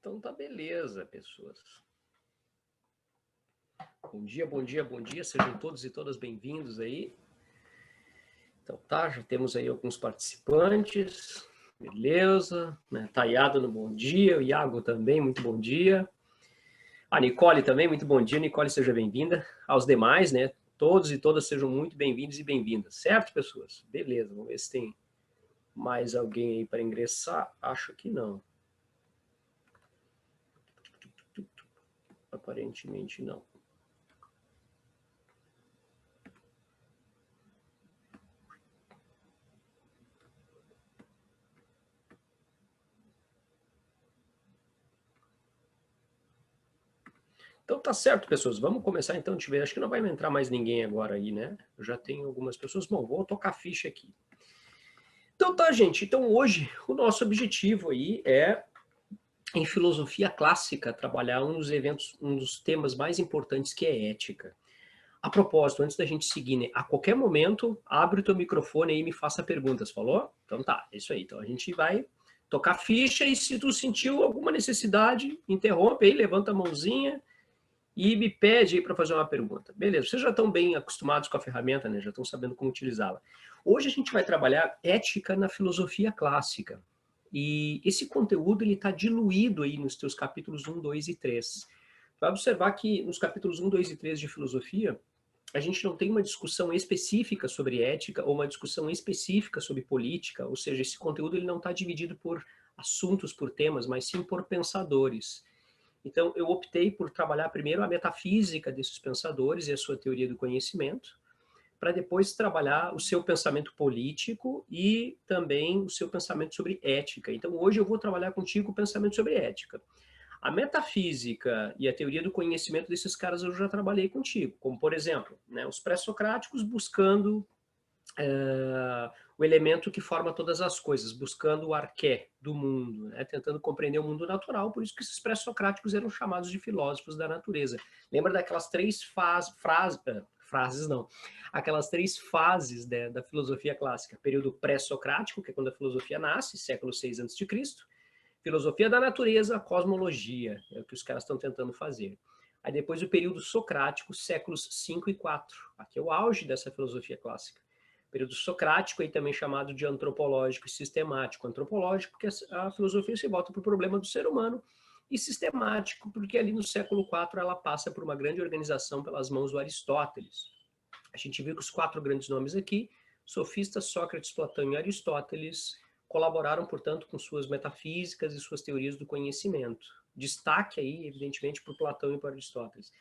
Então tá beleza, pessoas. Bom dia, bom dia, bom dia. Sejam todos e todas bem-vindos aí. Então tá, já temos aí alguns participantes. Beleza. Tayado no bom dia. O Iago também, muito bom dia. A Nicole também, muito bom dia. Nicole, seja bem-vinda. Aos demais, né? Todos e todas sejam muito bem-vindos e bem-vindas. Certo, pessoas? Beleza, vamos ver se tem mais alguém aí para ingressar. Acho que não. Aparentemente não. Então tá certo, pessoas. Vamos começar então. Deixa eu ver. Acho que não vai entrar mais ninguém agora aí, né? Eu já tenho algumas pessoas. Bom, vou tocar ficha aqui. Então tá, gente. Então hoje o nosso objetivo aí é, em filosofia clássica, trabalhar um dos eventos, um dos temas mais importantes, que é ética. A propósito, antes da gente seguir, né, a qualquer momento, abre o teu microfone aí e me faça perguntas, falou? Então tá, é isso aí. Então a gente vai tocar ficha e se tu sentiu alguma necessidade, interrompe aí, levanta a mãozinha e me pede aí para fazer uma pergunta. Beleza, vocês já estão bem acostumados com a ferramenta, né? Já estão sabendo como utilizá-la. Hoje a gente vai trabalhar ética na filosofia clássica. E esse conteúdo ele está diluído aí nos teus capítulos 1, 2 e 3. Vai observar que nos capítulos 1, 2 e 3 de filosofia, a gente não tem uma discussão específica sobre ética ou uma discussão específica sobre política, ou seja, esse conteúdo ele não está dividido por assuntos, por temas, mas sim por pensadores. Então, eu optei por trabalhar primeiro a metafísica desses pensadores e a sua teoria do conhecimento, para depois trabalhar o seu pensamento político e também o seu pensamento sobre ética. Então, hoje eu vou trabalhar contigo o pensamento sobre ética. A metafísica e a teoria do conhecimento desses caras eu já trabalhei contigo, como, por exemplo, né, os pré-socráticos buscando o elemento que forma todas as coisas, buscando o arqué do mundo, né? Tentando compreender o mundo natural, por isso que esses pré-socráticos eram chamados de filósofos da natureza. Lembra daquelas três frases não, aquelas três fases, né, da filosofia clássica: período pré-socrático, que é quando a filosofia nasce, século 6 a.C., filosofia da natureza, cosmologia, é o que os caras estão tentando fazer. Aí depois o período socrático, séculos 5 e 4, aqui é o auge dessa filosofia clássica. Período socrático, aí também chamado de antropológico e sistemático. Antropológico, porque a filosofia se volta para o problema do ser humano, e sistemático, porque ali no século IV ela passa por uma grande organização pelas mãos do Aristóteles. A gente viu que os quatro grandes nomes aqui, sofistas, Sócrates, Platão e Aristóteles, colaboraram, portanto, com suas metafísicas e suas teorias do conhecimento. Destaque aí, evidentemente, para Platão e para Aristóteles.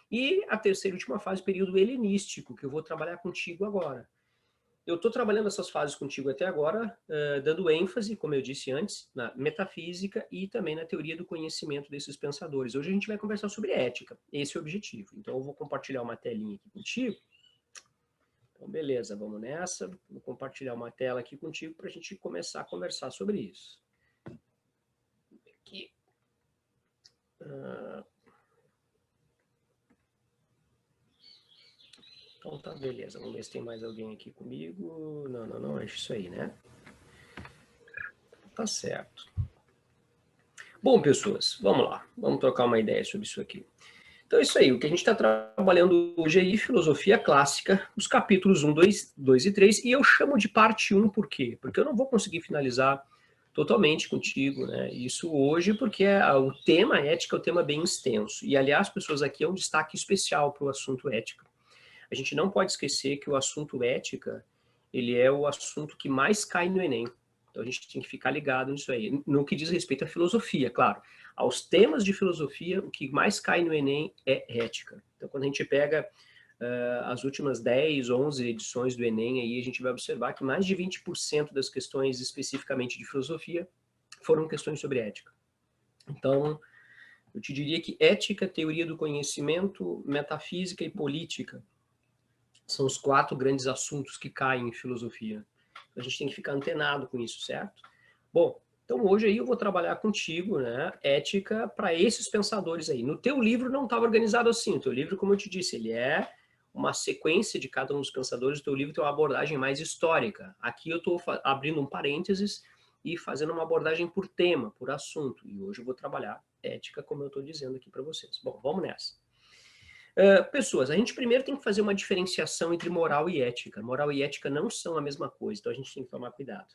E a terceira e última fase, período helenístico, que eu vou trabalhar contigo agora. Eu estou trabalhando essas fases contigo até agora, dando ênfase, como eu disse antes, na metafísica e também na teoria do conhecimento desses pensadores. Hoje a gente vai conversar sobre ética, esse é o objetivo. Então eu vou compartilhar uma telinha aqui contigo. Então beleza, vamos nessa. Vou compartilhar uma tela aqui contigo para a gente começar a conversar sobre isso. Aqui. Então tá, beleza. Vamos ver se tem mais alguém aqui comigo. Não, é isso aí, né? Tá certo. Bom, pessoas, vamos lá. Vamos trocar uma ideia sobre isso aqui. Então é isso aí. O que a gente está trabalhando hoje aí, filosofia clássica, os capítulos 1, 2 e 3, e eu chamo de parte 1 por quê? Porque eu não vou conseguir finalizar totalmente contigo, né? Isso hoje, porque o tema ética é um tema bem extenso. E, aliás, pessoas, aqui é um destaque especial para o assunto ética. A gente não pode esquecer que o assunto ética, ele é o assunto que mais cai no Enem. Então a gente tem que ficar ligado nisso aí. No que diz respeito à filosofia, claro. Aos temas de filosofia, o que mais cai no Enem é ética. Então quando a gente pega as últimas 10, 11 edições do Enem, aí a gente vai observar que mais de 20% das questões especificamente de filosofia foram questões sobre ética. Então, eu te diria que ética, teoria do conhecimento, metafísica e política são os 4 grandes assuntos que caem em filosofia. A gente tem que ficar antenado com isso, certo? Bom, então hoje aí eu vou trabalhar contigo, né, ética para esses pensadores aí. No teu livro não estava organizado assim. O teu livro, como eu te disse, ele é uma sequência de cada um dos pensadores. O teu livro tem uma abordagem mais histórica. Aqui eu estou abrindo um parênteses e fazendo uma abordagem por tema, por assunto. E hoje eu vou trabalhar ética, como eu estou dizendo aqui para vocês. Bom, vamos nessa. Pessoas, a gente primeiro tem que fazer uma diferenciação entre moral e ética. Moral e ética não são a mesma coisa, então a gente tem que tomar cuidado.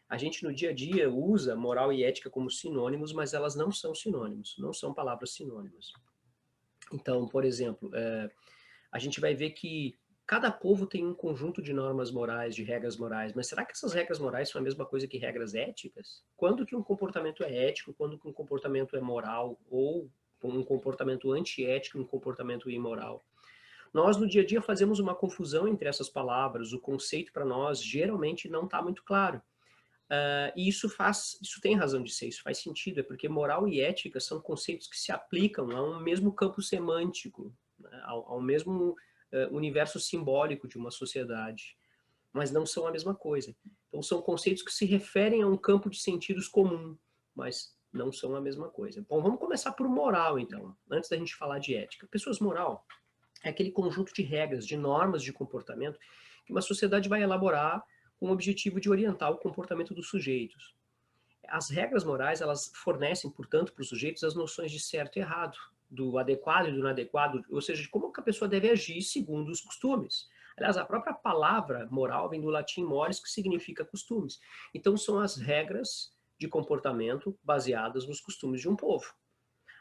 A gente no dia a dia usa moral e ética como sinônimos, mas elas não são sinônimos, não são palavras sinônimas. Então, por exemplo, a gente vai ver que cada povo tem um conjunto de normas morais, de regras morais, mas será que essas regras morais são a mesma coisa que regras éticas? Quando que um comportamento é ético, quando que um comportamento é moral, ou um comportamento antiético, um comportamento imoral? Nós, no dia a dia, fazemos uma confusão entre essas palavras, o conceito para nós geralmente não está muito claro. E isso tem razão de ser, isso faz sentido, é porque moral e ética são conceitos que se aplicam a um mesmo campo semântico, né, ao mesmo universo simbólico de uma sociedade, mas não são a mesma coisa. Então são conceitos que se referem a um campo de sentidos comum, mas não são a mesma coisa. Bom, vamos começar por moral, então, antes da gente falar de ética. Pessoas, moral é aquele conjunto de regras, de normas de comportamento que uma sociedade vai elaborar com o objetivo de orientar o comportamento dos sujeitos. As regras morais, elas fornecem, portanto, para os sujeitos as noções de certo e errado, do adequado e do inadequado, ou seja, de como que a pessoa deve agir segundo os costumes. Aliás, a própria palavra moral vem do latim mores, que significa costumes. Então, são as regras de comportamento baseadas nos costumes de um povo.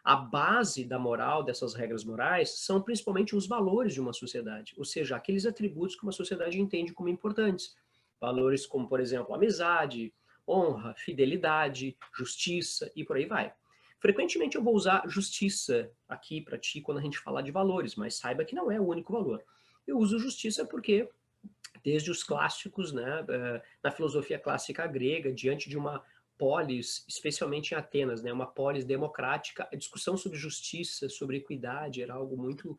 A base da moral, dessas regras morais, são principalmente os valores de uma sociedade, ou seja, aqueles atributos que uma sociedade entende como importantes. Valores como, por exemplo, amizade, honra, fidelidade, justiça e por aí vai. Frequentemente eu vou usar justiça aqui para ti quando a gente falar de valores, mas saiba que não é o único valor. Eu uso justiça porque, desde os clássicos, né, na filosofia clássica grega, diante de uma polis, especialmente em Atenas, né, uma polis democrática, a discussão sobre justiça, sobre equidade era algo muito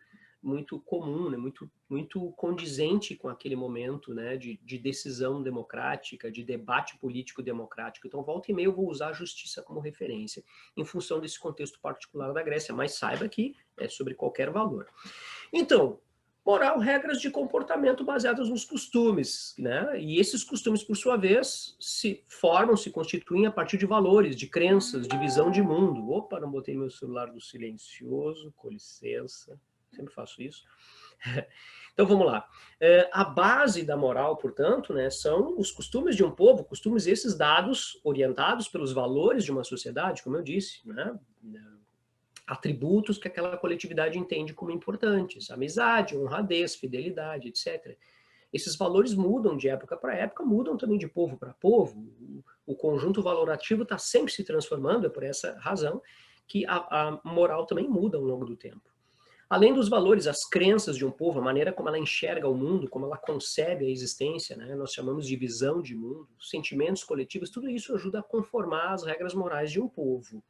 comum, né, muito condizente com aquele momento, né, de decisão democrática, de debate político democrático. Então, volta e meia eu vou usar a justiça como referência, em função desse contexto particular da Grécia, mas saiba que é sobre qualquer valor. Então, moral, regras de comportamento baseadas nos costumes, né? E esses costumes, por sua vez, se constituem a partir de valores, de crenças, de visão de mundo. Opa, não botei meu celular no silencioso, com licença, sempre faço isso. Então vamos lá. A base da moral, portanto, né, são os costumes de um povo, costumes esses dados, orientados pelos valores de uma sociedade, como eu disse, né? Atributos que aquela coletividade entende como importantes, amizade, honradez, fidelidade, etc. Esses valores mudam de época para época, mudam também de povo para povo. O conjunto valorativo está sempre se transformando, é por essa razão que a moral também muda ao longo do tempo. Além dos valores, as crenças de um povo, a maneira como ela enxerga o mundo, como ela concebe a existência, né? Nós chamamos de visão de mundo, sentimentos coletivos, tudo isso ajuda a conformar as regras morais de um povo.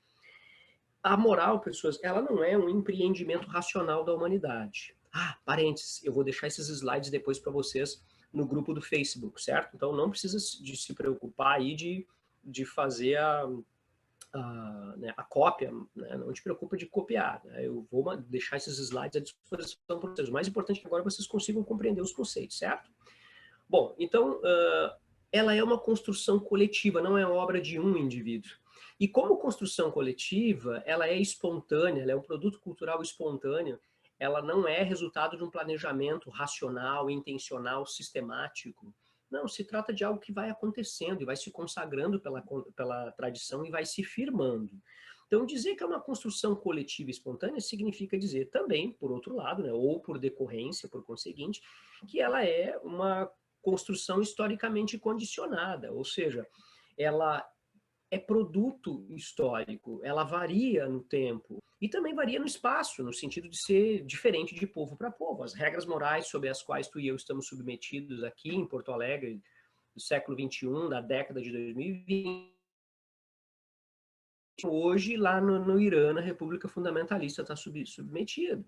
A moral, pessoas, ela não é um empreendimento racional da humanidade. Parênteses, eu vou deixar esses slides depois para vocês no grupo do Facebook, certo? Então não precisa de se preocupar aí de fazer né, a cópia, né? Não te preocupa de copiar. Né? Eu vou deixar esses slides à disposição para vocês. O mais importante é que agora vocês consigam compreender os conceitos, certo? Bom, então, ela é uma construção coletiva, não é obra de um indivíduo. E como construção coletiva, ela é espontânea, ela é um produto cultural espontâneo, ela não é resultado de um planejamento racional, intencional, sistemático. Não, se trata de algo que vai acontecendo e vai se consagrando pela tradição e vai se firmando. Então, dizer que é uma construção coletiva espontânea significa dizer também, por outro lado, né, ou por decorrência, por conseguinte, que ela é uma construção historicamente condicionada, ou seja, ela é produto histórico, ela varia no tempo e também varia no espaço, no sentido de ser diferente de povo para povo. As regras morais sobre as quais tu e eu estamos submetidos aqui em Porto Alegre, do século XXI, da década de 2020, hoje lá no Irã, na República Fundamentalista, está submetido.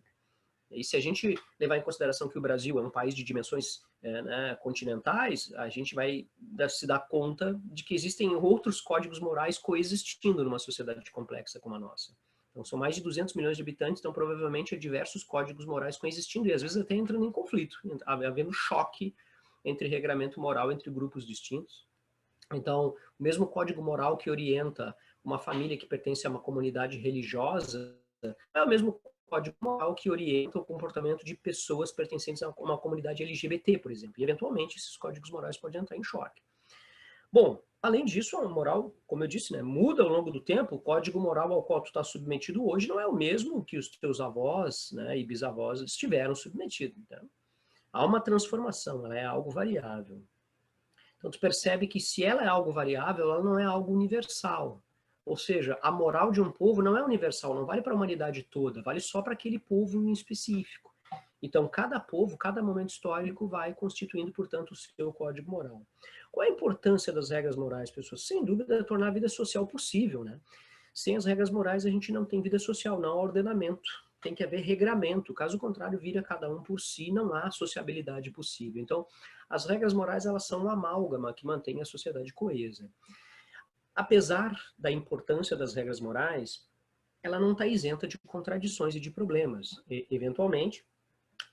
E se a gente levar em consideração que o Brasil é um país de dimensões né, continentais, a gente vai se dar conta de que existem outros códigos morais coexistindo numa sociedade complexa como a nossa. Então, são mais de 200 milhões de habitantes, então provavelmente há diversos códigos morais coexistindo, e às vezes até entrando em conflito, havendo choque entre regramento moral entre grupos distintos. Então, o mesmo código moral que orienta uma família que pertence a uma comunidade religiosa, é o mesmo código moral que orienta o comportamento de pessoas pertencentes a uma comunidade LGBT, por exemplo. E, eventualmente, esses códigos morais podem entrar em choque. Bom, além disso, a moral, como eu disse, né, muda ao longo do tempo. O código moral ao qual tu está submetido hoje não é o mesmo que os teus avós, né, e bisavós estiveram submetidos. Então, há uma transformação, ela é algo variável. Então, tu percebe que se ela é algo variável, ela não é algo universal. Ou seja, a moral de um povo não é universal, não vale para a humanidade toda, vale só para aquele povo em específico. Então, cada povo, cada momento histórico vai constituindo, portanto, o seu código moral. Qual é a importância das regras morais, pessoas? Sem dúvida, é tornar a vida social possível, né? Sem as regras morais, a gente não tem vida social, não há ordenamento. Tem que haver regramento. Caso contrário, vira cada um por si, não há sociabilidade possível. Então, as regras morais, elas são uma amálgama que mantém a sociedade coesa. Apesar da importância das regras morais, ela não está isenta de contradições e de problemas. Eventualmente,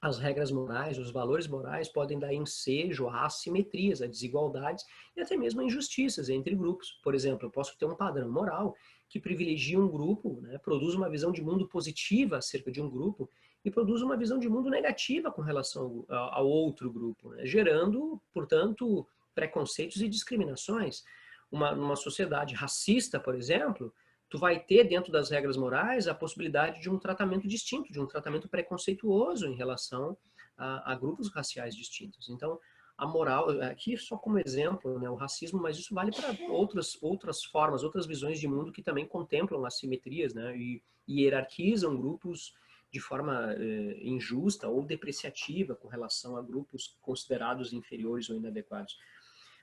as regras morais, os valores morais podem dar ensejo a assimetrias, a desigualdades e até mesmo a injustiças entre grupos. Por exemplo, eu posso ter um padrão moral que privilegia um grupo, né, produz uma visão de mundo positiva acerca de um grupo e produz uma visão de mundo negativa com relação ao outro grupo, né, gerando, portanto, preconceitos e discriminações. Numa sociedade racista, por exemplo, tu vai ter dentro das regras morais a possibilidade de um tratamento distinto, de um tratamento preconceituoso em relação a grupos raciais distintos. Então, a moral, aqui só como exemplo, né, o racismo, mas isso vale para outras formas, outras visões de mundo que também contemplam assimetrias, né, e hierarquizam grupos de forma injusta ou depreciativa com relação a grupos considerados inferiores ou inadequados.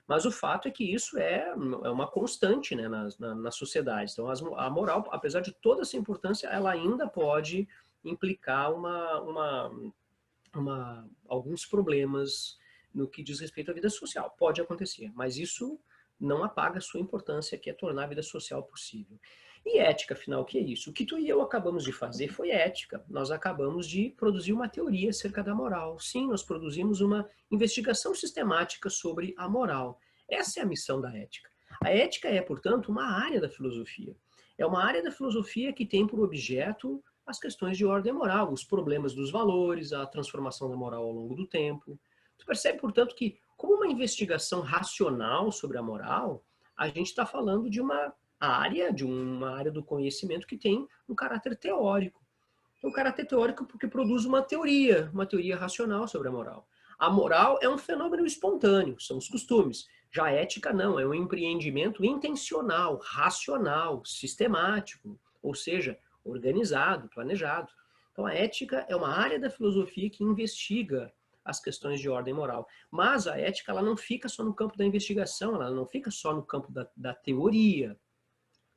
Mas o fato é que isso é uma constante, né, na sociedade. Então, a moral, apesar de toda essa importância, ela ainda pode implicar alguns problemas no que diz respeito à vida social. Pode acontecer, mas isso não apaga a sua importância, que é tornar a vida social possível. E ética, afinal, o que é isso? O que tu e eu acabamos de fazer foi ética. Nós acabamos de produzir uma teoria acerca da moral. Sim, nós produzimos uma investigação sistemática sobre a moral. Essa é a missão da ética. A ética é, portanto, uma área da filosofia. É uma área da filosofia que tem por objeto as questões de ordem moral, os problemas dos valores, a transformação da moral ao longo do tempo. Tu percebe, portanto, que como uma investigação racional sobre a moral, a gente está falando de uma área do conhecimento que tem um caráter teórico. Um caráter teórico porque produz uma teoria racional sobre a moral. A moral é um fenômeno espontâneo, são os costumes. Já a ética não, é um empreendimento intencional, racional, sistemático, ou seja, organizado, planejado. Então a ética é uma área da filosofia que investiga as questões de ordem moral. Mas a ética ela não fica só no campo da investigação, ela não fica só no campo da teoria.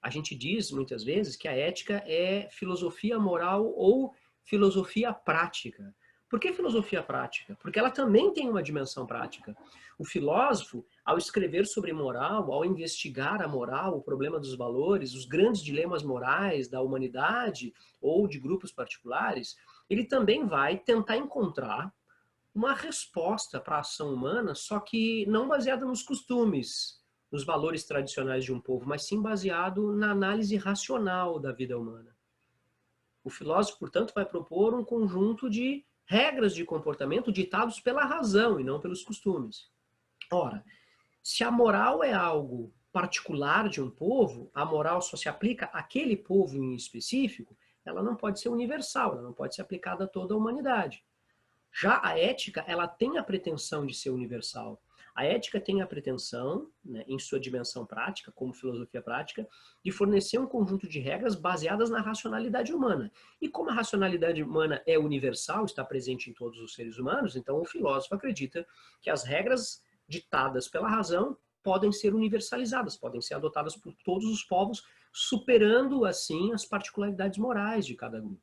A gente diz muitas vezes que a ética é filosofia moral ou filosofia prática. Por que filosofia prática? Porque ela também tem uma dimensão prática. O filósofo, ao escrever sobre moral, ao investigar a moral, o problema dos valores, os grandes dilemas morais da humanidade ou de grupos particulares, ele também vai tentar encontrar uma resposta para a ação humana, só que não baseada nos costumes, nos valores tradicionais de um povo, mas sim baseado na análise racional da vida humana. O filósofo, portanto, vai propor um conjunto de regras de comportamento ditados pela razão e não pelos costumes. Ora, se a moral é algo particular de um povo, a moral só se aplica àquele povo em específico, ela não pode ser universal, ela não pode ser aplicada a toda a humanidade. Já a ética, ela tem a pretensão de ser universal. A ética tem a pretensão, né, em sua dimensão prática, como filosofia prática, de fornecer um conjunto de regras baseadas na racionalidade humana. E como a racionalidade humana é universal, está presente em todos os seres humanos, então o filósofo acredita que as regras ditadas pela razão podem ser universalizadas, podem ser adotadas por todos os povos, superando assim as particularidades morais de cada grupo.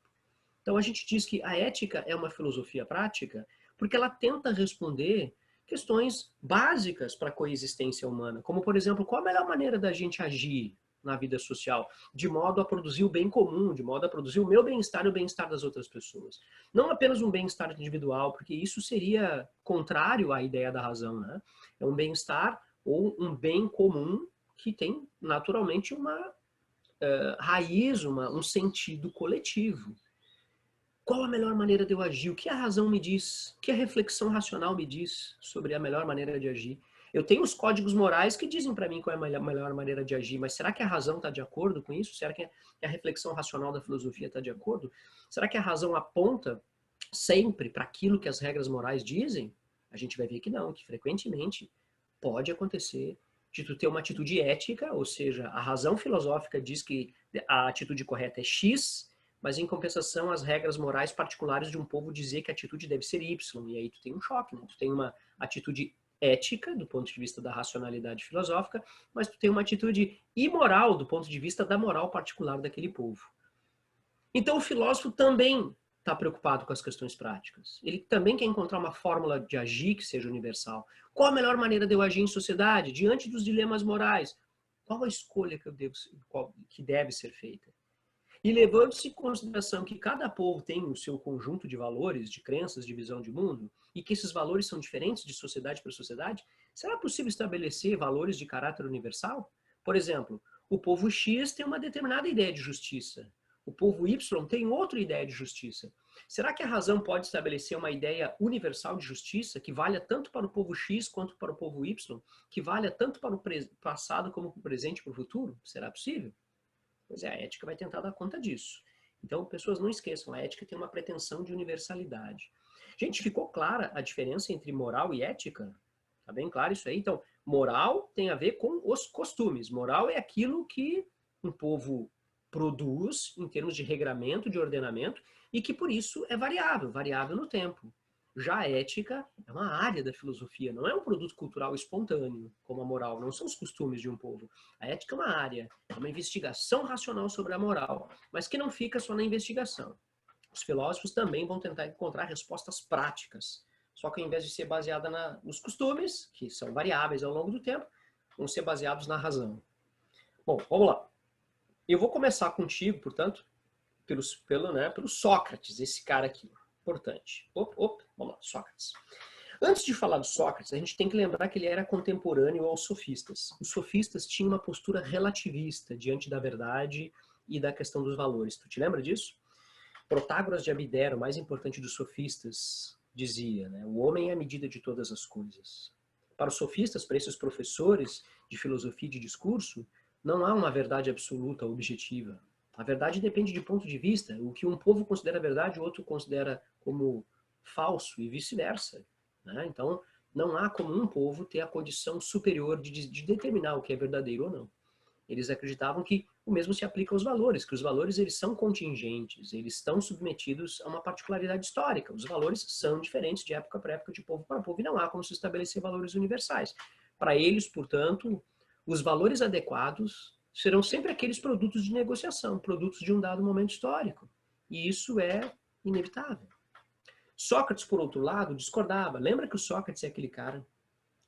Então a gente diz que a ética é uma filosofia prática porque ela tenta responder questões básicas para a coexistência humana, como por exemplo, qual a melhor maneira da gente agir na vida social, de modo a produzir o bem comum, de modo a produzir o meu bem-estar e o bem-estar das outras pessoas. Não apenas um bem-estar individual, porque isso seria contrário à ideia da razão, né? É um bem-estar ou um bem comum que tem naturalmente raiz, um sentido coletivo. Qual a melhor maneira de eu agir? O que a razão me diz? O que a reflexão racional me diz sobre a melhor maneira de agir? Eu tenho os códigos morais que dizem para mim qual é a melhor maneira de agir, mas será que a razão está de acordo com isso? Será que a reflexão racional da filosofia está de acordo? Será que a razão aponta sempre para aquilo que as regras morais dizem? A gente vai ver que não, que frequentemente pode acontecer de tu ter uma atitude ética, ou seja, a razão filosófica diz que a atitude correta é X, mas em compensação as regras morais particulares de um povo dizer que a atitude deve ser Y, e aí tu tem um choque, né? Tu tem uma atitude ética, do ponto de vista da racionalidade filosófica, mas tu tem uma atitude imoral do ponto de vista da moral particular daquele povo. Então o filósofo também está preocupado com as questões práticas. Ele também quer encontrar uma fórmula de agir que seja universal. Qual a melhor maneira de eu agir em sociedade, diante dos dilemas morais? Qual a escolha que deve ser feita? E levando-se em consideração que cada povo tem o seu conjunto de valores, de crenças, de visão de mundo, e que esses valores são diferentes de sociedade para sociedade, será possível estabelecer valores de caráter universal? Por exemplo, o povo X tem uma determinada ideia de justiça. O povo Y tem outra ideia de justiça. Será que a razão pode estabelecer uma ideia universal de justiça que valha tanto para o povo X quanto para o povo Y? Que valha tanto para o passado como para o presente e para o futuro? Será possível? Pois é, a ética vai tentar dar conta disso. Então, pessoas não esqueçam, a ética tem uma pretensão de universalidade. Gente, ficou clara a diferença entre moral e ética? Tá bem claro isso aí? Então, moral tem a ver com os costumes. Moral é aquilo que um povo produz em termos de regramento, de ordenamento, e que por isso é variável, variável no tempo. Já a ética é uma área da filosofia, não é um produto cultural espontâneo, como a moral, não são os costumes de um povo. A ética é uma área, é uma investigação racional sobre a moral, mas que não fica só na investigação. Os filósofos também vão tentar encontrar respostas práticas, só que ao invés de ser baseada nos costumes, que são variáveis ao longo do tempo, vão ser baseados na razão. Bom, vamos lá. Eu vou começar contigo, portanto, pelo Sócrates, esse cara aqui. Importante. Vamos lá, Sócrates. Antes de falar do Sócrates, a gente tem que lembrar que ele era contemporâneo aos sofistas. Os sofistas tinham uma postura relativista diante da verdade e da questão dos valores. Tu te lembra disso? Protágoras de Abdera, o mais importante dos sofistas, dizia, né, o homem é a medida de todas as coisas. Para os sofistas, para esses professores de filosofia e de discurso, não há uma verdade absoluta, objetiva. A verdade depende de ponto de vista. O que um povo considera verdade, o outro considera como falso e vice-versa. Né? Então, não há como um povo ter a condição superior de determinar o que é verdadeiro ou não. Eles acreditavam que o mesmo se aplica aos valores, que os valores eles são contingentes, eles estão submetidos a uma particularidade histórica. Os valores são diferentes de época para época, de povo para povo, e não há como se estabelecer valores universais. Para eles, portanto, os valores adequados serão sempre aqueles produtos de negociação, produtos de um dado momento histórico. E isso é inevitável. Sócrates, por outro lado, discordava. Lembra que o Sócrates é aquele cara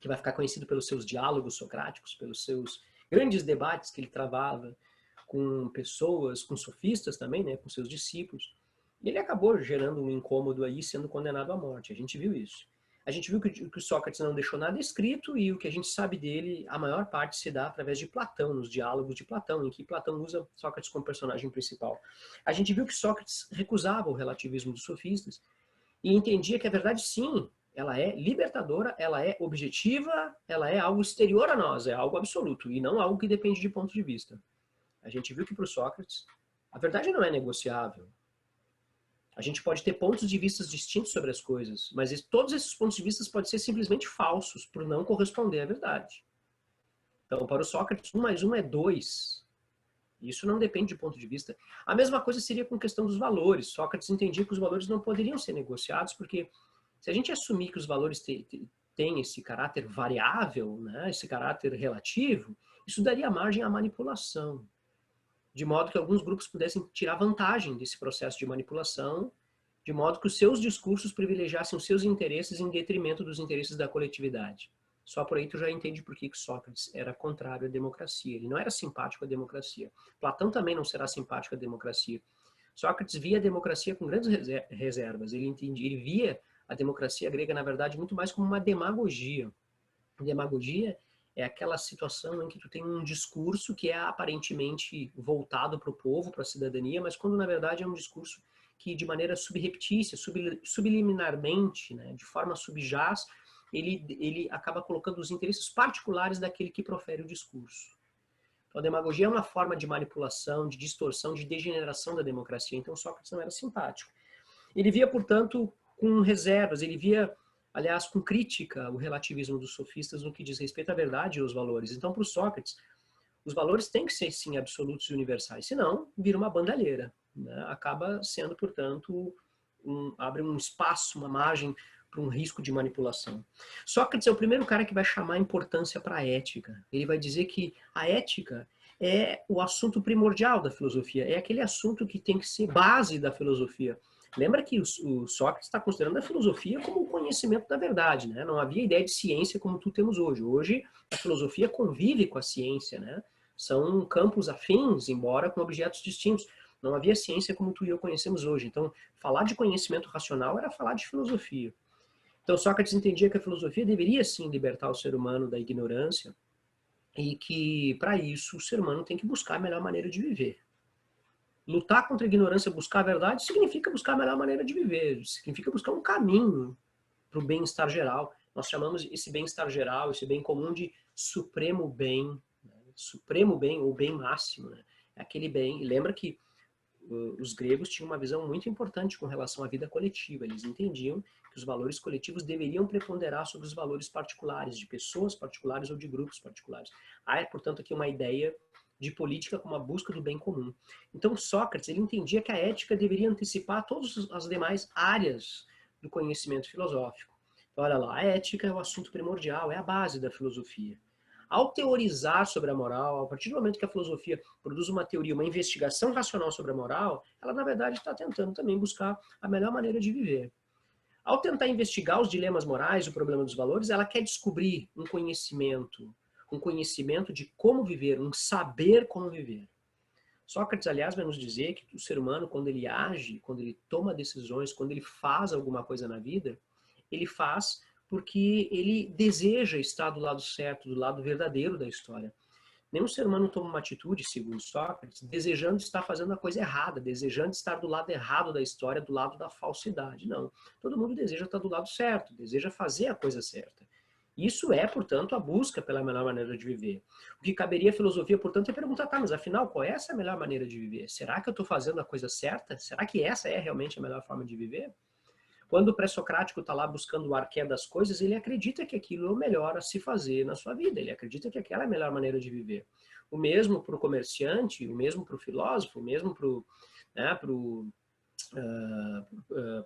que vai ficar conhecido pelos seus diálogos socráticos, pelos seus grandes debates que ele travava com pessoas, com sofistas também, né, com seus discípulos. E ele acabou gerando um incômodo aí, sendo condenado à morte. A gente viu isso. A gente viu que o Sócrates não deixou nada escrito e o que a gente sabe dele, a maior parte se dá através de Platão, nos diálogos de Platão, em que Platão usa Sócrates como personagem principal. A gente viu que Sócrates recusava o relativismo dos sofistas e entendia que a verdade, sim, ela é libertadora, ela é objetiva, ela é algo exterior a nós, é algo absoluto e não algo que depende de ponto de vista. A gente viu que para o Sócrates, a verdade não é negociável. A gente pode ter pontos de vista distintos sobre as coisas, mas todos esses pontos de vista podem ser simplesmente falsos, por não corresponder à verdade. Então, para o Sócrates, 1 mais 1 é 2. Isso não depende de ponto de vista. A mesma coisa seria com a questão dos valores. Sócrates entendia que os valores não poderiam ser negociados, porque se a gente assumir que os valores têm esse caráter variável, né, esse caráter relativo, isso daria margem à manipulação. De modo que alguns grupos pudessem tirar vantagem desse processo de manipulação, de modo que os seus discursos privilegiassem os seus interesses em detrimento dos interesses da coletividade. Só por aí tu já entende por que Sócrates era contrário à democracia. Ele não era simpático à democracia. Platão também não será simpático à democracia. Sócrates via a democracia com grandes reservas. Ele via a democracia grega, na verdade, muito mais como uma demagogia. Demagogia é aquela situação em que tu tem um discurso que é aparentemente voltado para o povo, para a cidadania, mas quando na verdade é um discurso que de maneira subreptícia, subliminarmente, né, de forma subjaz, ele acaba colocando os interesses particulares daquele que profere o discurso. Então, a demagogia é uma forma de manipulação, de distorção, de degeneração da democracia. Então, Sócrates não era simpático. Ele via, portanto, com reservas, ele via, aliás, com crítica o relativismo dos sofistas no que diz respeito à verdade e aos valores. Então, para o Sócrates, os valores têm que ser, sim, absolutos e universais, senão vira uma bandalheira, né? Acaba sendo, portanto, abre um espaço, uma margem para um risco de manipulação. Sócrates é o primeiro cara que vai chamar a importância para a ética. Ele vai dizer que a ética é o assunto primordial da filosofia, é aquele assunto que tem que ser base da filosofia. Lembra que o Sócrates está considerando a filosofia como o conhecimento da verdade, né? Não havia ideia de ciência como tu temos hoje. Hoje, a filosofia convive com a ciência, né? São campos afins, embora com objetos distintos. Não havia ciência como tu e eu conhecemos hoje. Então, falar de conhecimento racional era falar de filosofia. Então, Sócrates entendia que a filosofia deveria, sim, libertar o ser humano da ignorância e que, para isso, o ser humano tem que buscar a melhor maneira de viver. Lutar contra a ignorância, buscar a verdade, significa buscar a melhor maneira de viver, significa buscar um caminho para o bem-estar geral. Nós chamamos esse bem-estar geral, esse bem comum de supremo bem, né? Supremo bem ou bem máximo. Né? É aquele bem, e lembra que os gregos tinham uma visão muito importante com relação à vida coletiva. Eles entendiam que os valores coletivos deveriam preponderar sobre os valores particulares, de pessoas particulares ou de grupos particulares. Há, portanto, aqui uma ideia de política como a busca do bem comum. Então, Sócrates, ele entendia que a ética deveria antecipar todas as demais áreas do conhecimento filosófico. Então, olha lá, a ética é o assunto primordial, é a base da filosofia. Ao teorizar sobre a moral, a partir do momento que a filosofia produz uma teoria, uma investigação racional sobre a moral, ela, na verdade, está tentando também buscar a melhor maneira de viver. Ao tentar investigar os dilemas morais, o problema dos valores, ela quer descobrir um conhecimento de como viver, um saber como viver. Sócrates, aliás, vai nos dizer que o ser humano, quando ele age, quando ele toma decisões, quando ele faz alguma coisa na vida, ele faz porque ele deseja estar do lado certo, do lado verdadeiro da história. Nenhum ser humano toma uma atitude, segundo Sócrates, desejando estar fazendo a coisa errada, desejando estar do lado errado da história, do lado da falsidade. Não. Todo mundo deseja estar do lado certo, deseja fazer a coisa certa. Isso é, portanto, a busca pela melhor maneira de viver. O que caberia à filosofia, portanto, é perguntar, tá, mas afinal, qual é essa melhor maneira de viver? Será que eu estou fazendo a coisa certa? Será que essa é realmente a melhor forma de viver? Quando o pré-socrático está lá buscando o arqué das coisas, ele acredita que aquilo é o melhor a se fazer na sua vida, ele acredita que aquela é a melhor maneira de viver. O mesmo para o comerciante, o mesmo para o filósofo, o mesmo para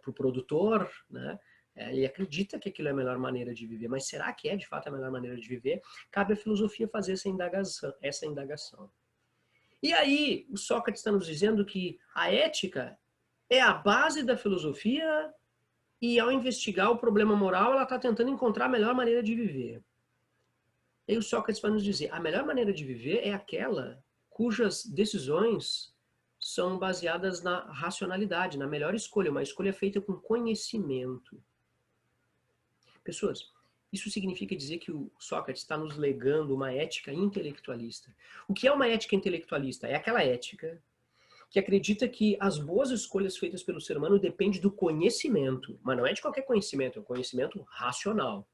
o produtor, né? Ele acredita que aquilo é a melhor maneira de viver, mas será que é de fato a melhor maneira de viver? Cabe à filosofia fazer essa indagação. E aí, o Sócrates está nos dizendo que a ética é a base da filosofia e ao investigar o problema moral, ela está tentando encontrar a melhor maneira de viver. E aí o Sócrates vai nos dizer, a melhor maneira de viver é aquela cujas decisões são baseadas na racionalidade, na melhor escolha, uma escolha feita com conhecimento. Pessoas, isso significa dizer que o Sócrates está nos legando uma ética intelectualista. O que é uma ética intelectualista? É aquela ética que acredita que as boas escolhas feitas pelo ser humano dependem do conhecimento, mas não é de qualquer conhecimento, é um conhecimento racional.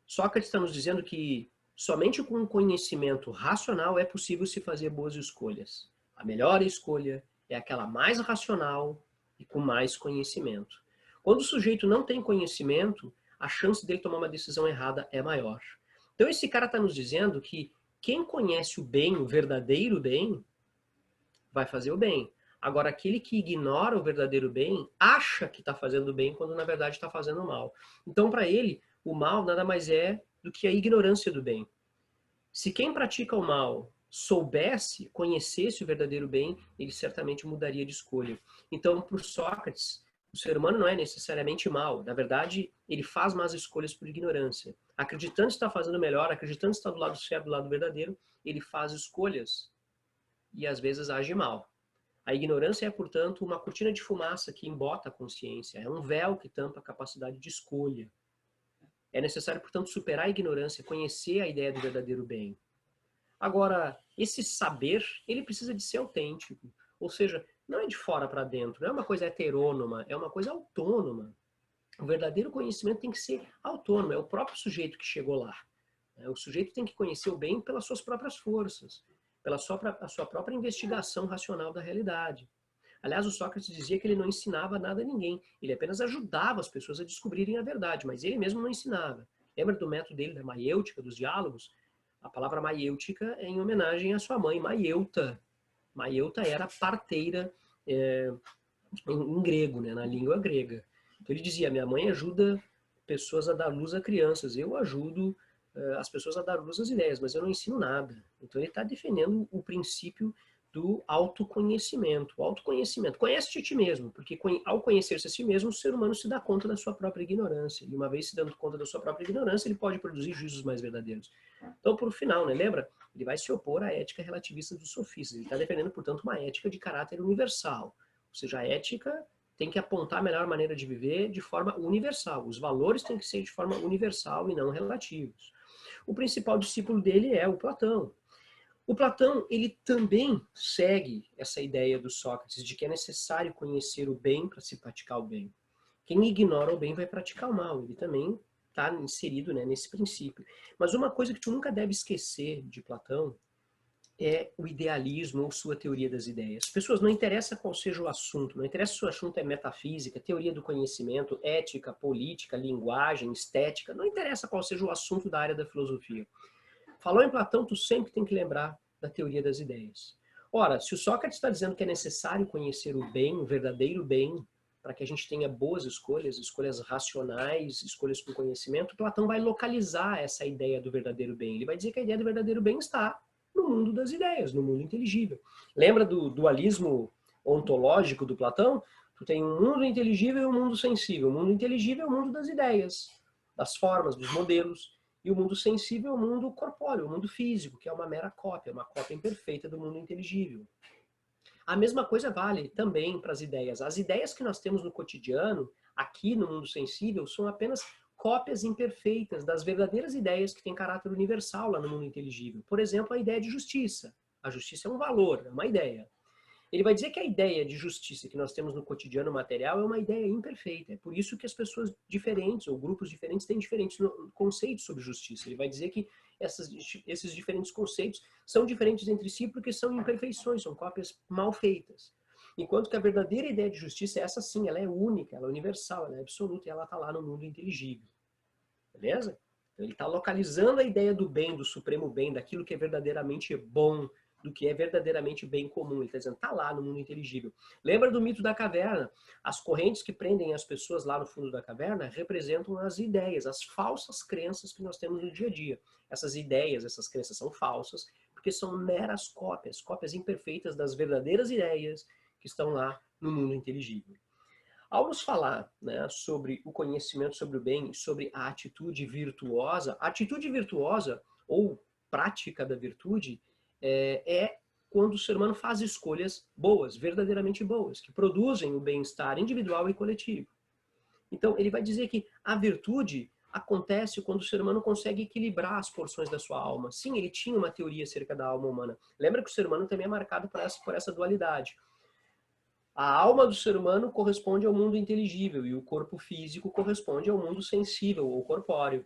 Sócrates está nos dizendo que somente com um conhecimento racional é possível se fazer boas escolhas. A melhor escolha é aquela mais racional e com mais conhecimento. Quando o sujeito não tem conhecimento, a chance dele tomar uma decisão errada é maior. Então esse cara está nos dizendo que quem conhece o bem, o verdadeiro bem, vai fazer o bem. Agora, aquele que ignora o verdadeiro bem, acha que está fazendo bem, quando na verdade está fazendo mal. Então, para ele, o mal nada mais é do que a ignorância do bem. Se quem pratica o mal soubesse, conhecesse o verdadeiro bem, ele certamente mudaria de escolha. Então, para Sócrates, o ser humano não é necessariamente mal. Na verdade, ele faz más escolhas por ignorância. Acreditando estar fazendo melhor, acreditando estar do lado certo, do lado verdadeiro, ele faz escolhas e às vezes age mal. A ignorância é, portanto, uma cortina de fumaça que embota a consciência, é um véu que tampa a capacidade de escolha. É necessário, portanto, superar a ignorância, conhecer a ideia do verdadeiro bem. Agora, esse saber, ele precisa de ser autêntico. Ou seja, não é de fora para dentro, não é uma coisa heterônoma, é uma coisa autônoma. O verdadeiro conhecimento tem que ser autônomo, é o próprio sujeito que chegou lá. O sujeito tem que conhecer o bem pelas suas próprias forças, pela a sua própria investigação racional da realidade. Aliás, o Sócrates dizia que ele não ensinava nada a ninguém, ele apenas ajudava as pessoas a descobrirem a verdade, mas ele mesmo não ensinava. Lembra do método dele, da maiêutica, dos diálogos? A palavra maiêutica é em homenagem à sua mãe, Maieuta. Maieuta era parteira em grego, né, na língua grega. Então ele dizia, minha mãe ajuda pessoas a dar luz a crianças, eu ajudo as pessoas a dar luz às ideias, mas eu não ensino nada. Então ele está defendendo o princípio do autoconhecimento. O autoconhecimento. Conhece-te a ti mesmo, porque ao conhecer-se a si mesmo, o ser humano se dá conta da sua própria ignorância. E uma vez se dando conta da sua própria ignorância, ele pode produzir juízos mais verdadeiros. Então, por final, né, lembra? Ele vai se opor à ética relativista dos sofistas. Ele está defendendo, portanto, uma ética de caráter universal. Ou seja, a ética tem que apontar a melhor maneira de viver de forma universal. Os valores têm que ser de forma universal e não relativos. O principal discípulo dele é o Platão. O Platão, ele também segue essa ideia do Sócrates de que é necessário conhecer o bem para se praticar o bem. Quem ignora o bem vai praticar o mal. Ele também está inserido, né, nesse princípio. Mas uma coisa que tu nunca deve esquecer de Platão é o idealismo ou sua teoria das ideias. Pessoas, não interessa qual seja o assunto, não interessa se o assunto é metafísica, teoria do conhecimento, ética, política, linguagem, estética, não interessa qual seja o assunto da área da filosofia. Falou em Platão, tu sempre tem que lembrar da teoria das ideias. Ora, se o Sócrates está dizendo que é necessário conhecer o bem, o verdadeiro bem, para que a gente tenha boas escolhas, escolhas racionais, escolhas com conhecimento, Platão vai localizar essa ideia do verdadeiro bem. Ele vai dizer que a ideia do verdadeiro bem está no mundo das ideias, no mundo inteligível. Lembra do dualismo ontológico do Platão? Tu tem um mundo inteligível e um mundo sensível. O mundo inteligível é o mundo das ideias, das formas, dos modelos. E o mundo sensível é o mundo corpóreo, o mundo físico, que é uma mera cópia, uma cópia imperfeita do mundo inteligível. A mesma coisa vale também para as ideias. As ideias que nós temos no cotidiano, aqui no mundo sensível, são apenas cópias imperfeitas das verdadeiras ideias que têm caráter universal lá no mundo inteligível. Por exemplo, a ideia de justiça. A justiça é um valor, é uma ideia. Ele vai dizer que a ideia de justiça que nós temos no cotidiano material é uma ideia imperfeita. É por isso que as pessoas diferentes, ou grupos diferentes, têm diferentes conceitos sobre justiça. Ele vai dizer que esses diferentes conceitos são diferentes entre si porque são imperfeições, são cópias mal feitas. Enquanto que a verdadeira ideia de justiça, essa sim, ela é única, ela é universal, ela é absoluta e ela está lá no mundo inteligível. Beleza? Então, ele está localizando a ideia do bem, do supremo bem, daquilo que é verdadeiramente bom, do que é verdadeiramente bem comum. Ele está dizendo, está lá no mundo inteligível. Lembra do mito da caverna? As correntes que prendem as pessoas lá no fundo da caverna representam as ideias, as falsas crenças que nós temos no dia a dia. Essas ideias, essas crenças são falsas, porque são meras cópias, cópias imperfeitas das verdadeiras ideias que estão lá no mundo inteligível. Ao nos falar, né, sobre o conhecimento sobre o bem, sobre a atitude virtuosa ou prática da virtude é quando o ser humano faz escolhas boas, verdadeiramente boas, que produzem o bem-estar individual e coletivo. Então, ele vai dizer que a virtude acontece quando o ser humano consegue equilibrar as porções da sua alma. Sim, ele tinha uma teoria acerca da alma humana. Lembra que o ser humano também é marcado por essa dualidade. A alma do ser humano corresponde ao mundo inteligível e o corpo físico corresponde ao mundo sensível ou corpóreo,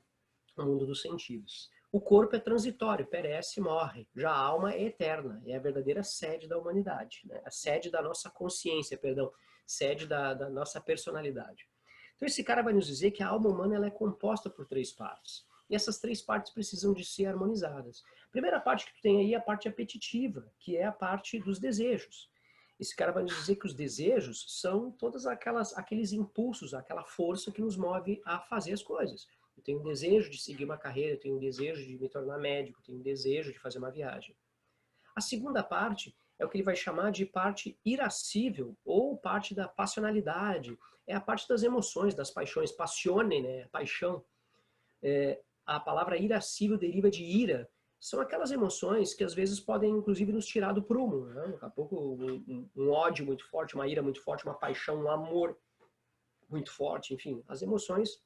ao mundo dos sentidos. O corpo é transitório, perece e morre. Já a alma é eterna, é a verdadeira sede da humanidade, né? A sede da nossa consciência, perdão, sede da nossa personalidade. Então esse cara vai nos dizer que a alma humana ela é composta por 3 partes. E essas 3 partes precisam de ser harmonizadas. A primeira parte que tu tem aí é a parte apetitiva, que é a parte dos desejos. Esse cara vai nos dizer que os desejos são todos aqueles impulsos, aquela força que nos move a fazer as coisas. Eu tenho um desejo de seguir uma carreira, eu tenho um desejo de me tornar médico, eu tenho um desejo de fazer uma viagem. A segunda parte é o que ele vai chamar de parte irascível ou parte da passionalidade. É a parte das emoções, das paixões. Passione, né? Paixão. A palavra irascível deriva de ira. São aquelas emoções que às vezes podem inclusive nos tirar do prumo. Né? Daqui a pouco um ódio muito forte, uma ira muito forte, uma paixão, um amor muito forte, enfim. As emoções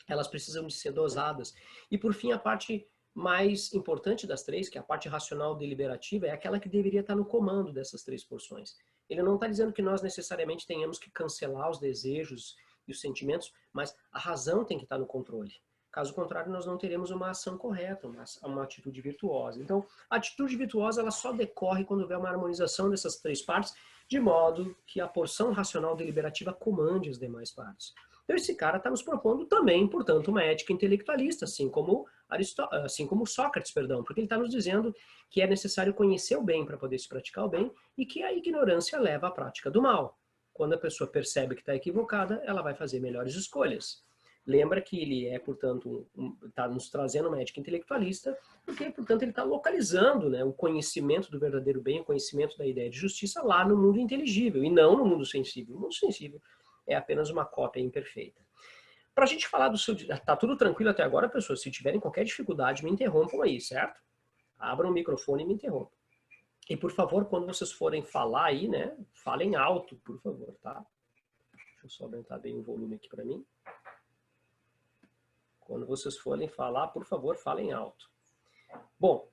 elas precisam de ser dosadas. E por fim, a parte mais importante das três, que é a parte racional deliberativa, é aquela que deveria estar no comando dessas três porções. Ele não está dizendo que nós necessariamente tenhamos que cancelar os desejos e os sentimentos, mas a razão tem que estar no controle. Caso contrário, nós não teremos uma ação correta, uma atitude virtuosa. Então, a atitude virtuosa ela só decorre quando houver uma harmonização dessas três partes, de modo que a porção racional deliberativa comande as demais partes. Então, esse cara está nos propondo também, portanto, uma ética intelectualista, assim como Sócrates, perdão, porque ele está nos dizendo que é necessário conhecer o bem para poder se praticar o bem e que a ignorância leva à prática do mal. Quando a pessoa percebe que está equivocada, ela vai fazer melhores escolhas. Lembra que ele é, portanto, está nos trazendo uma ética intelectualista, porque, portanto, ele está localizando, né, o conhecimento do verdadeiro bem, o conhecimento da ideia de justiça lá no mundo inteligível, e não no mundo sensível. O mundo sensível é apenas uma cópia imperfeita. Para a gente falar do seu... Tá tudo tranquilo até agora, pessoas? Se tiverem qualquer dificuldade, me interrompam aí, certo? Abram o microfone e me interrompam. E, por favor, quando vocês forem falar aí, né, falem alto, por favor, tá? Deixa eu só aumentar bem o volume aqui para mim. Quando vocês forem falar, por favor, falem alto. Bom,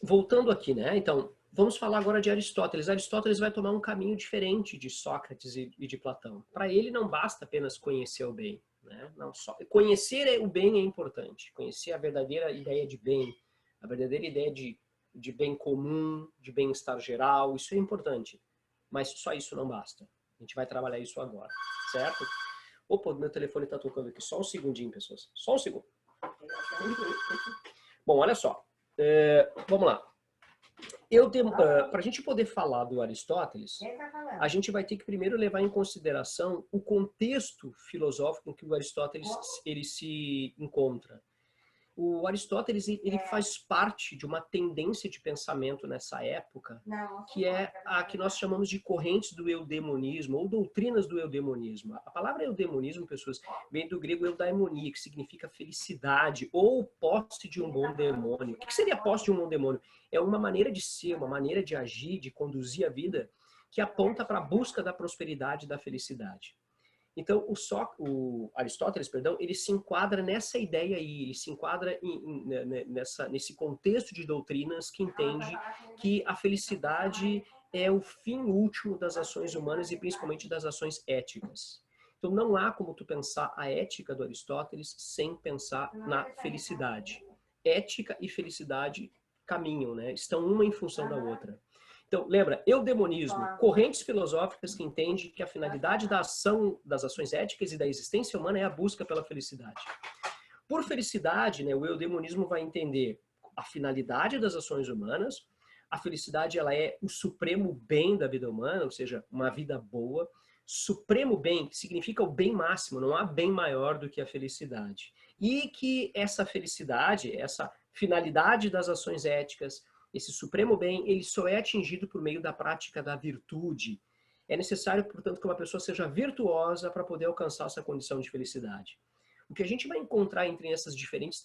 voltando aqui, né? Então, vamos falar agora de Aristóteles. Aristóteles vai tomar um caminho diferente de Sócrates e de Platão. Para ele não basta apenas conhecer o bem, né? Não só conhecer o bem é importante. Conhecer a verdadeira ideia de bem, a verdadeira ideia de bem comum, de bem-estar geral, isso é importante. Mas só isso não basta. A gente vai trabalhar isso agora, certo? Opa, meu telefone está tocando aqui. Só um segundinho, pessoas. Só um segundo. Bom, olha só. Vamos lá. Para a gente poder falar do Aristóteles, a gente vai ter que primeiro levar em consideração o contexto filosófico em que o Aristóteles ele se encontra. O Aristóteles ele faz parte de uma tendência de pensamento nessa época, que é a que nós chamamos de correntes do eudemonismo, ou doutrinas do eudemonismo. A palavra eudemonismo, pessoas, vem do grego eudaimonia, que significa felicidade, ou posse de um bom demônio. O que seria posse de um bom demônio? É uma maneira de ser, uma maneira de agir, de conduzir a vida, que aponta para a busca da prosperidade e da felicidade. Então, o Aristóteles, perdão, ele se enquadra nessa ideia aí, ele se enquadra nesse contexto de doutrinas que entende que a felicidade é o fim último das ações humanas e principalmente das ações éticas. Então, não há como tu pensar a ética do Aristóteles sem pensar na felicidade. Ética e felicidade caminham, né? Estão uma em função da outra. Então, lembra, eudemonismo, correntes filosóficas que entendem que a finalidade da ação, das ações éticas e da existência humana é a busca pela felicidade. Por felicidade, né, o eudemonismo vai entender a finalidade das ações humanas, a felicidade ela é o supremo bem da vida humana, ou seja, uma vida boa. Supremo bem, que significa o bem máximo, não há bem maior do que a felicidade. E que essa felicidade, essa finalidade das ações éticas, esse supremo bem, ele só é atingido por meio da prática da virtude. É necessário, portanto, que uma pessoa seja virtuosa para poder alcançar essa condição de felicidade. O que a gente vai encontrar entre essas diferentes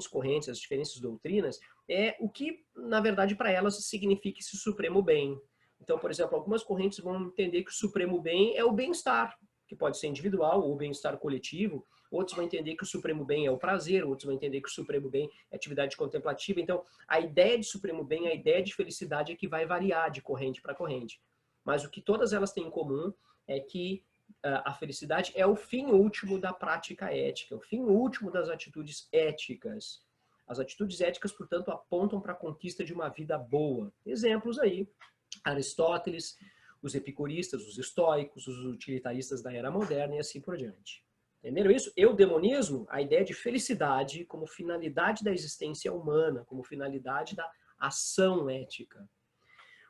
correntes, as diferentes doutrinas, é o que, na verdade, para elas significa esse supremo bem. Então, por exemplo, algumas correntes vão entender que o supremo bem é o bem-estar, que pode ser individual ou bem-estar coletivo. Outros vão entender que o supremo bem é o prazer, outros vão entender que o supremo bem é atividade contemplativa. Então, a ideia de supremo bem, a ideia de felicidade é que vai variar de corrente para corrente. Mas o que todas elas têm em comum é que a felicidade é o fim último da prática ética, o fim último das atitudes éticas. As atitudes éticas, portanto, apontam para a conquista de uma vida boa. Exemplos aí, Aristóteles, os epicuristas, os estoicos, os utilitaristas da era moderna e assim por diante. Entenderam isso? Eudemonismo, a ideia de felicidade como finalidade da existência humana, como finalidade da ação ética.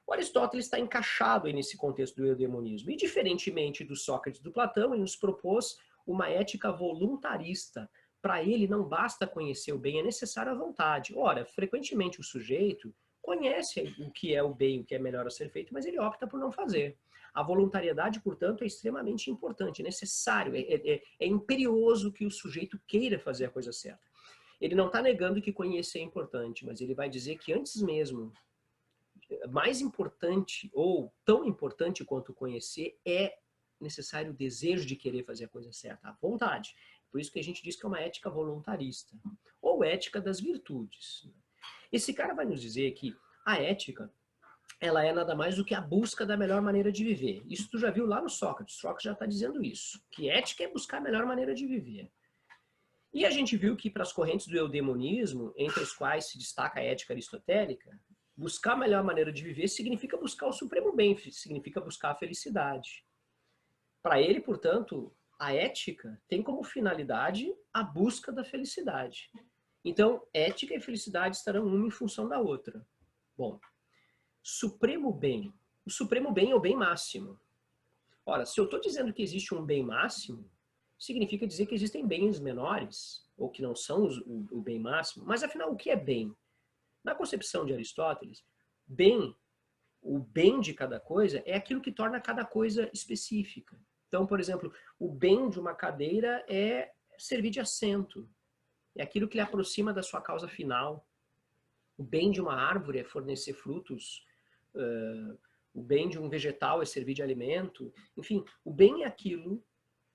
O Aristóteles está encaixado aí nesse contexto do eudemonismo. E diferentemente do Sócrates e do Platão, ele nos propôs uma ética voluntarista. Para ele não basta conhecer o bem, é necessária a vontade. Ora, frequentemente o sujeito conhece o que é o bem, o que é melhor a ser feito, mas ele opta por não fazer. A voluntariedade, portanto, é extremamente importante, é necessário, é imperioso que o sujeito queira fazer a coisa certa. Ele não está negando que conhecer é importante, mas ele vai dizer que antes mesmo, mais importante ou tão importante quanto conhecer é necessário o desejo de querer fazer a coisa certa, a vontade. Por isso que a gente diz que é uma ética voluntarista, ou ética das virtudes. Esse cara vai nos dizer que a ética, ela é nada mais do que a busca da melhor maneira de viver. Isso tu já viu lá no Sócrates. Sócrates já está dizendo isso, que ética é buscar a melhor maneira de viver. E a gente viu que para as correntes do eudemonismo, entre as quais se destaca a ética aristotélica, buscar a melhor maneira de viver significa buscar o supremo bem, significa buscar a felicidade. Para ele, portanto, a ética tem como finalidade a busca da felicidade. Então, ética e felicidade estarão uma em função da outra. Bom, supremo bem. O supremo bem é o bem máximo. Ora, se eu estou dizendo que existe um bem máximo, significa dizer que existem bens menores, ou que não são o bem máximo. Mas, afinal, o que é bem? Na concepção de Aristóteles, bem, o bem de cada coisa é aquilo que torna cada coisa específica. Então, por exemplo, o bem de uma cadeira é servir de assento. É aquilo que lhe aproxima da sua causa final. O bem de uma árvore é fornecer frutos. O bem de um vegetal é servir de alimento. Enfim, o bem é aquilo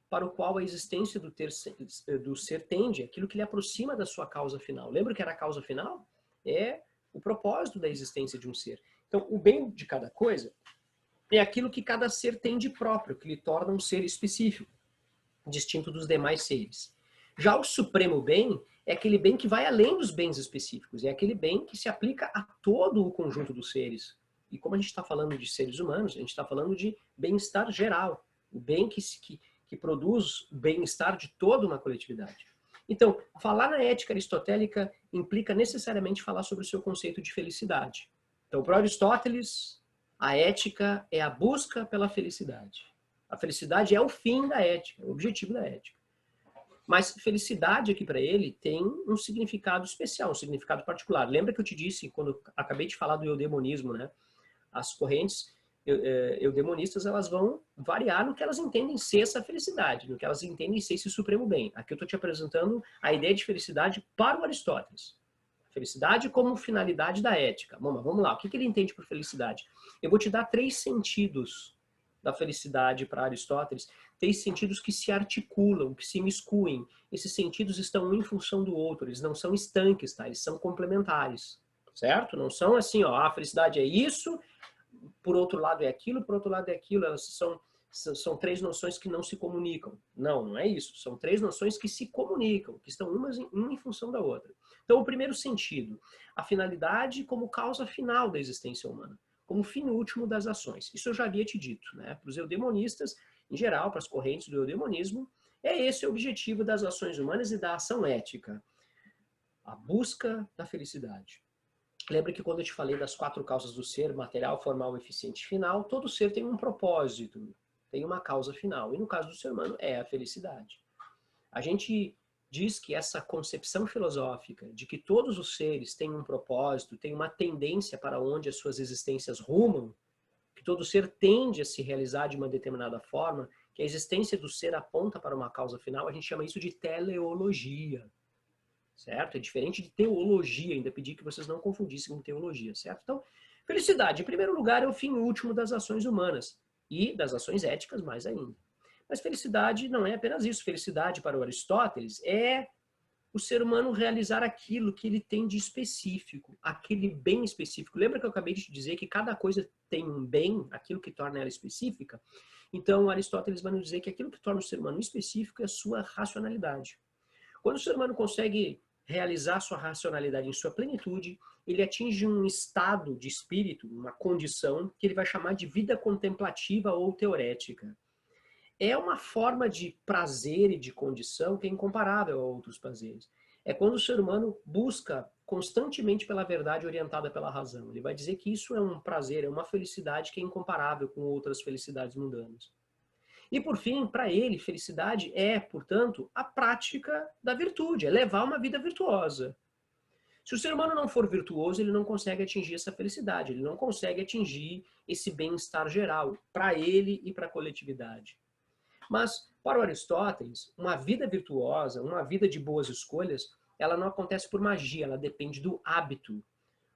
para o qual a existência do ser tende, aquilo que lhe aproxima da sua causa final. Lembra que era a causa final? É o propósito da existência de um ser. Então, o bem de cada coisa é aquilo que cada ser tem de próprio, que lhe torna um ser específico, distinto dos demais seres. Já o supremo bem é aquele bem que vai além dos bens específicos, é aquele bem que se aplica a todo o conjunto dos seres. E como a gente está falando de seres humanos, a gente está falando de bem-estar geral, o bem que produz o bem-estar de toda uma coletividade. Então, falar na ética aristotélica implica necessariamente falar sobre o seu conceito de felicidade. Então, para Aristóteles, a ética é a busca pela felicidade. A felicidade é o fim da ética, o objetivo da ética. Mas felicidade aqui para ele tem um significado especial, um significado particular. Lembra que eu te disse, quando acabei de falar do eudemonismo, né? As correntes eudemonistas, elas vão variar no que elas entendem ser essa felicidade, no que elas entendem ser esse supremo bem. Aqui eu estou te apresentando a ideia de felicidade para o Aristóteles. Felicidade como finalidade da ética. Bom, mas vamos lá, o que ele entende por felicidade? Eu vou te dar 3 sentidos da felicidade para Aristóteles, 3 sentidos que se articulam, que se miscuem. Esses sentidos estão um em função do outro, eles não são estanques, tá? Eles são complementares, certo? Não são assim, ó, a felicidade é isso, por outro lado é aquilo, por outro lado é aquilo. Elas são 3 noções que não se comunicam. Não, não é isso. São 3 noções que se comunicam, que estão uma em função da outra. Então, o primeiro sentido, a finalidade como causa final da existência humana, como fim último das ações. Isso eu já havia te dito, né? Para os eudemonistas, em geral, para as correntes do eudemonismo, é esse o objetivo das ações humanas e da ação ética. A busca da felicidade. Lembra que quando eu te falei das 4 causas do ser, material, formal, eficiente e final, todo ser tem um propósito, tem uma causa final. E no caso do ser humano é a felicidade. A gente diz que essa concepção filosófica de que todos os seres têm um propósito, têm uma tendência para onde as suas existências rumam, que todo ser tende a se realizar de uma determinada forma, que a existência do ser aponta para uma causa final, a gente chama isso de teleologia. Certo? É diferente de teologia, ainda pedi que vocês não confundissem com teologia, certo? Então, felicidade, em primeiro lugar, é o fim último das ações humanas e das ações éticas mais ainda. Mas felicidade não é apenas isso. Felicidade para o Aristóteles é o ser humano realizar aquilo que ele tem de específico, aquele bem específico. Lembra que eu acabei de te dizer que cada coisa tem um bem, aquilo que torna ela específica? Então, Aristóteles vai nos dizer que aquilo que torna o ser humano específico é a sua racionalidade. Quando o ser humano consegue realizar sua racionalidade em sua plenitude, ele atinge um estado de espírito, uma condição, que ele vai chamar de vida contemplativa ou teorética. É uma forma de prazer e de condição que é incomparável a outros prazeres. É quando o ser humano busca constantemente pela verdade orientada pela razão. Ele vai dizer que isso é um prazer, é uma felicidade que é incomparável com outras felicidades mundanas. E por fim, para ele, felicidade é, portanto, a prática da virtude, é levar uma vida virtuosa. Se o ser humano não for virtuoso, ele não consegue atingir essa felicidade, ele não consegue atingir esse bem-estar geral, para ele e para a coletividade. Mas, para o Aristóteles, uma vida virtuosa, uma vida de boas escolhas, ela não acontece por magia, ela depende do hábito.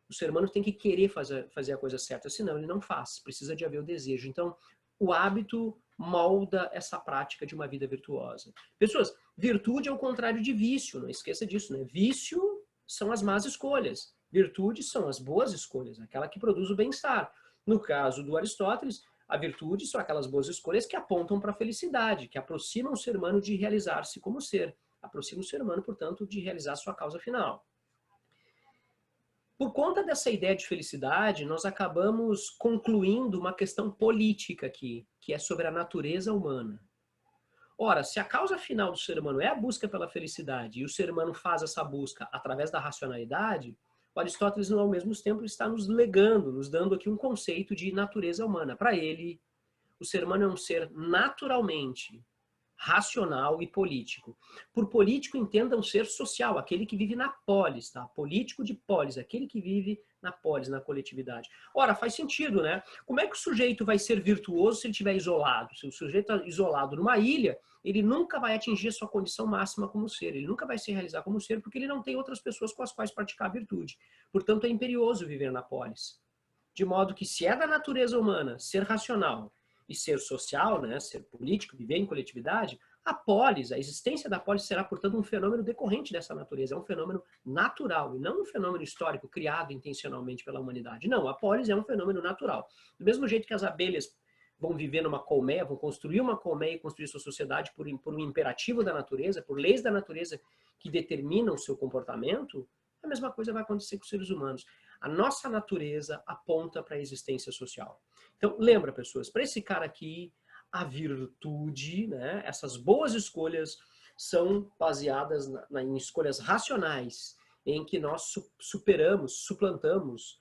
O ser humano tem que querer fazer a coisa certa, senão ele não faz, precisa de haver o desejo. Então, o hábito molda essa prática de uma vida virtuosa. Pessoas, virtude é o contrário de vício, não esqueça disso, né? Vício são as más escolhas, virtude são as boas escolhas, aquela que produz o bem-estar. No caso do Aristóteles, a virtude são aquelas boas escolhas que apontam para a felicidade, que aproximam o ser humano de realizar-se como ser, aproximam o ser humano, portanto, de realizar sua causa final. Por conta dessa ideia de felicidade, nós acabamos concluindo uma questão política aqui, que é sobre a natureza humana. Ora, se a causa final do ser humano é a busca pela felicidade, e o ser humano faz essa busca através da racionalidade, o Aristóteles, ao mesmo tempo, está nos legando, nos dando aqui um conceito de natureza humana. Para ele, o ser humano é um ser naturalmente racional e político. Por político, entenda um ser social, aquele que vive na polis, tá? Político de polis, aquele que vive na polis, na coletividade. Ora, faz sentido, né? Como é que o sujeito vai ser virtuoso se ele estiver isolado? Se o sujeito está isolado numa ilha, ele nunca vai atingir a sua condição máxima como ser, ele nunca vai se realizar como ser, porque ele não tem outras pessoas com as quais praticar a virtude. Portanto, é imperioso viver na polis. De modo que, se é da natureza humana ser racional e ser social, né, ser político, viver em coletividade, a polis, a existência da polis será, portanto, um fenômeno decorrente dessa natureza, é um fenômeno natural e não um fenômeno histórico criado intencionalmente pela humanidade. Não, a polis é um fenômeno natural. Do mesmo jeito que as abelhas vão viver numa colmeia, vão construir uma colmeia e construir sua sociedade por um imperativo da natureza, por leis da natureza que determinam o seu comportamento, a mesma coisa vai acontecer com os seres humanos. A nossa natureza aponta para a existência social. Então, lembra, pessoas, para esse cara aqui, a virtude, né, essas boas escolhas são baseadas em escolhas racionais, em que nós superamos, suplantamos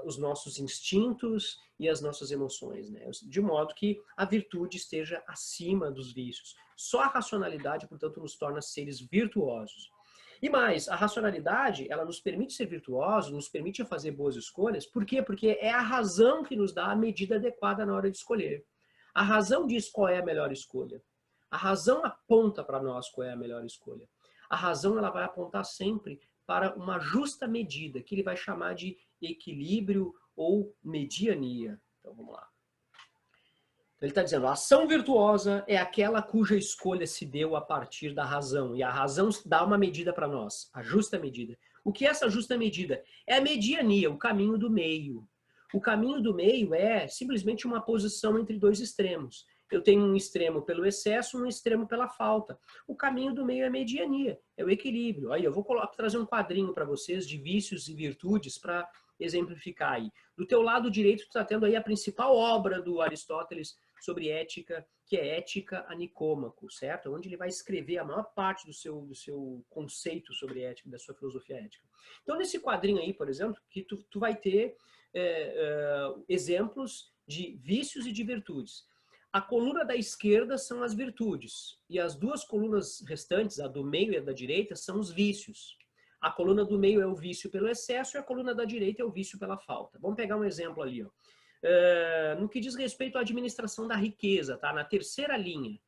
os nossos instintos e as nossas emoções, né? De modo que a virtude esteja acima dos vícios. Só a racionalidade, portanto, nos torna seres virtuosos. E mais, a racionalidade, ela nos permite ser virtuosos, nos permite fazer boas escolhas. Por quê? Porque é a razão que nos dá a medida adequada na hora de escolher. A razão diz qual é a melhor escolha. A razão aponta para nós qual é a melhor escolha. A razão, ela vai apontar sempre para uma justa medida, que ele vai chamar de equilíbrio ou mediania. Então, vamos lá. Ele está dizendo, a ação virtuosa é aquela cuja escolha se deu a partir da razão. E a razão dá uma medida para nós, a justa medida. O que é essa justa medida? É a mediania, o caminho do meio. O caminho do meio é simplesmente uma posição entre dois extremos. Eu tenho um extremo pelo excesso, um extremo pela falta. O caminho do meio é a mediania, é o equilíbrio. Aí eu vou trazer um quadrinho para vocês de vícios e virtudes para exemplificar aí. Do teu lado direito, tu está tendo aí a principal obra do Aristóteles sobre ética, que é Ética a Nicômaco, certo? Onde ele vai escrever a maior parte do seu conceito sobre ética, da sua filosofia ética. Então, nesse quadrinho aí, por exemplo, que tu vai ter exemplos de vícios e de virtudes. A coluna da esquerda são as virtudes, e as duas colunas restantes, a do meio e a da direita, são os vícios. A coluna do meio é o vício pelo excesso e a coluna da direita é o vício pela falta. Vamos pegar um exemplo ali, ó. No que diz respeito à administração da riqueza, tá? Na terceira linha,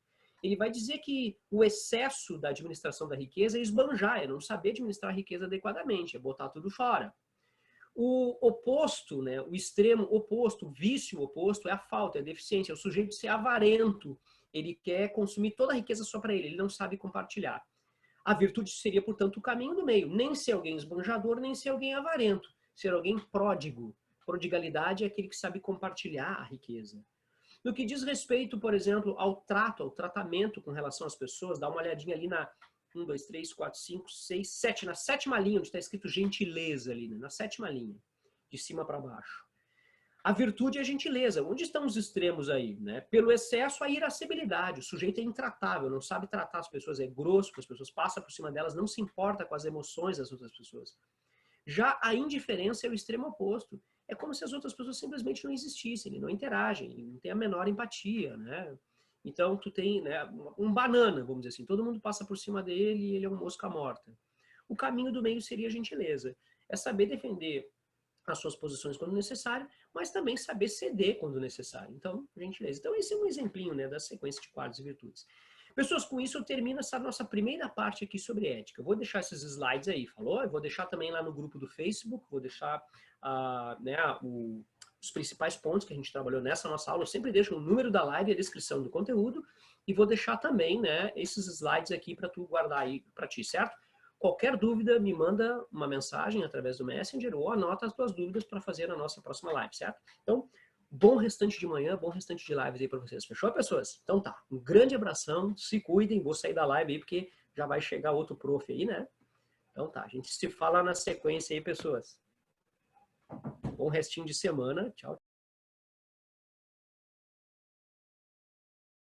ele vai dizer que o excesso da administração da riqueza é esbanjar, é não saber administrar a riqueza adequadamente, é botar tudo fora. O oposto, né, o extremo oposto, o vício oposto é a falta, é a deficiência, é o sujeito ser avarento, ele quer consumir toda a riqueza só para ele não sabe compartilhar. A virtude seria, portanto, o caminho do meio, nem ser alguém esbanjador, nem ser alguém avarento, ser alguém pródigo. Prodigalidade é aquele que sabe compartilhar a riqueza. No que diz respeito, por exemplo, ao trato, ao tratamento com relação às pessoas, dá uma olhadinha ali na 1, 2, 3, 4, 5, 6, 7, na sétima linha, onde está escrito gentileza ali, né? Na sétima linha, de cima para baixo. A virtude é a gentileza. Onde estão os extremos aí? Né? Pelo excesso, a irascibilidade. O sujeito é intratável, não sabe tratar as pessoas, é grosso com as pessoas, passa por cima delas, não se importa com as emoções das outras pessoas. Já a indiferença é o extremo oposto. É como se as outras pessoas simplesmente não existissem, ele não interagem, ele não tem a menor empatia, né? Então, tu tem, né, um banana, vamos dizer assim, todo mundo passa por cima dele e ele é um mosca morta. O caminho do meio seria a gentileza. É saber defender as suas posições quando necessário, mas também saber ceder quando necessário. Então, gentileza. Então, esse é um exemplinho, né, da sequência de quadros e virtudes. Pessoas, com isso eu termino essa nossa primeira parte aqui sobre ética. Eu vou deixar esses slides aí, falou? Eu vou deixar também lá no grupo do Facebook, vou deixar né, os principais pontos que a gente trabalhou nessa nossa aula. Eu sempre deixo o número da live e a descrição do conteúdo, e vou deixar também, né, esses slides aqui para tu guardar aí para ti, certo? Qualquer dúvida, me manda uma mensagem através do Messenger ou anota as tuas dúvidas para fazer a nossa próxima live, certo? Então, bom restante de manhã, bom restante de lives aí para vocês. Fechou, pessoas? Então tá, um grande abração, se cuidem, vou sair da live aí porque já vai chegar outro prof aí, né? Então tá, a gente se fala na sequência aí, pessoas. Bom restinho de semana, tchau.